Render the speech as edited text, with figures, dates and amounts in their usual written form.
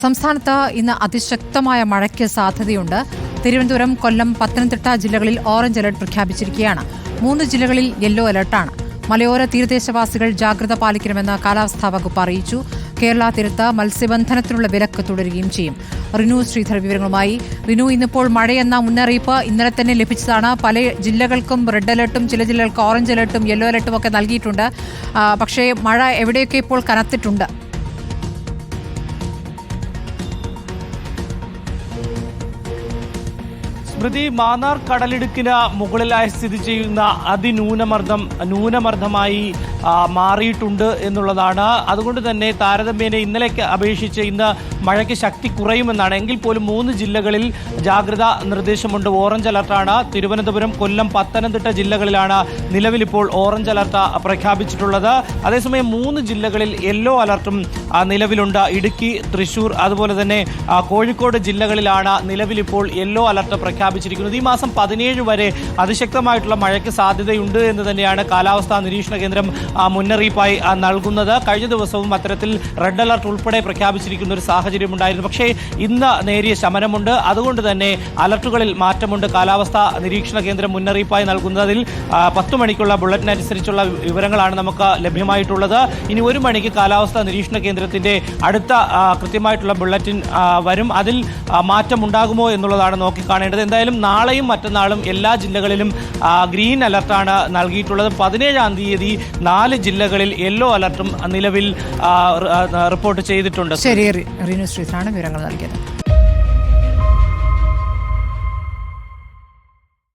സംസ്ഥാനത്ത് ഇന്ന് അതിശക്തമായ മഴയ്ക്ക് സാധ്യതയുണ്ട്. തിരുവനന്തപുരം, കൊല്ലം, പത്തനംതിട്ട ജില്ലകളിൽ ഓറഞ്ച് അലർട്ട് പ്രഖ്യാപിച്ചിരിക്കുകയാണ്. 3 ജില്ലകളിൽ യെല്ലോ അലർട്ടാണ്. മലയോര തീരദേശവാസികൾ ജാഗ്രത പാലിക്കണമെന്ന് കാലാവസ്ഥാ വകുപ്പ് അറിയിച്ചു. കേരള തീരത്ത് മത്സ്യബന്ധനത്തിനുള്ള വിലക്ക് തുടരുകയും ചെയ്യും. റിനു ശ്രീധർ വിവരങ്ങളുമായി. റിനു, ഇന്നിപ്പോൾ മഴയെന്ന മുന്നറിയിപ്പ് ഇന്നലെ തന്നെ ലഭിച്ചതാണ്. പല ജില്ലകൾക്കും റെഡ് അലർട്ടും ചില ജില്ലകൾക്ക് ഓറഞ്ച് അലർട്ടും യെല്ലോ അലർട്ടും ഒക്കെ നൽകിയിട്ടുണ്ട്. പക്ഷേ മഴ എവിടെയൊക്കെ ഇപ്പോൾ കനത്തിട്ടുണ്ട്? സ്മൃതി, മാന്നാർ കടലിടുക്കിന് മുകളിലായി സ്ഥിതി ചെയ്യുന്ന ന്യൂനമർദ്ദമായി മാറിയിട്ടുണ്ട് എന്നുള്ളതാണ്. അതുകൊണ്ട് തന്നെ താരതമ്യേന ഇന്നലേക്ക് അപേക്ഷിച്ച് ഇന്ന് മഴയ്ക്ക് ശക്തി കുറയുമെന്നാണ്. എങ്കിൽ പോലും 3 ജില്ലകളിൽ ജാഗ്രതാ നിർദ്ദേശമുണ്ട്. ഓറഞ്ച് അലർട്ടാണ്. തിരുവനന്തപുരം, കൊല്ലം, പത്തനംതിട്ട ജില്ലകളിലാണ് നിലവിലിപ്പോൾ ഓറഞ്ച് അലർട്ട് പ്രഖ്യാപിച്ചിട്ടുള്ളത്. അതേസമയം 3 ജില്ലകളിൽ യെല്ലോ അലർട്ടും നിലവിലുണ്ട്. ഇടുക്കി, തൃശൂർ, അതുപോലെ തന്നെ കോഴിക്കോട് ജില്ലകളിലാണ് നിലവിലിപ്പോൾ യെല്ലോ അലർട്ട് പ്രഖ്യാപിച്ചിരിക്കുന്നത്. ഈ മാസം 17 വരെ അതിശക്തമായിട്ടുള്ള മഴയ്ക്ക് സാധ്യതയുണ്ട് എന്ന് തന്നെയാണ് കാലാവസ്ഥാ നിരീക്ഷണ കേന്ദ്രം മുന്നറിയിപ്പായി നൽകുന്നത്. കഴിഞ്ഞ ദിവസവും അത്തരത്തിൽ റെഡ് അലർട്ട് ഉൾപ്പെടെ പ്രഖ്യാപിച്ചിരിക്കുന്ന ഒരു സാഹചര്യം ഉണ്ടായിരുന്നു. പക്ഷേ ഇന്ന് നേരിയ ശമനമുണ്ട്. അതുകൊണ്ട് തന്നെ അലർട്ടുകളിൽ മാറ്റമുണ്ട്. കാലാവസ്ഥാ നിരീക്ഷണ കേന്ദ്രം മുന്നറിയിപ്പായി നൽകുന്നതിൽ 10 മണിക്കുള്ള ബുള്ളറ്റിൻ അനുസരിച്ചുള്ള വിവരങ്ങളാണ് നമുക്ക് ലഭ്യമായിട്ടുള്ളത്. ഇനി 1 മണിക്ക് കാലാവസ്ഥാ നിരീക്ഷണ കേന്ദ്രത്തിന്റെ അടുത്ത കൃത്യമായിട്ടുള്ള ബുള്ളറ്റിൻ വരും. അതിൽ മാറ്റമുണ്ടാകുമോ എന്നുള്ളതാണ് നോക്കിക്കാണേണ്ടത്. എന്തായാലും നാളെയും മറ്റന്നാളും എല്ലാ ജില്ലകളിലും ഗ്രീൻ അലർട്ടാണ് നൽകിയിട്ടുള്ളത്. 17-ാം തീയതി 4 ജില്ലകളിൽ യെല്ലോ അലർട്ടും നിലവിൽ റിപ്പോർട്ട് ചെയ്തിട്ടുണ്ട്. ശരി, റിനു ശ്രീധറാണ് വിവരങ്ങൾ നൽകിയത്.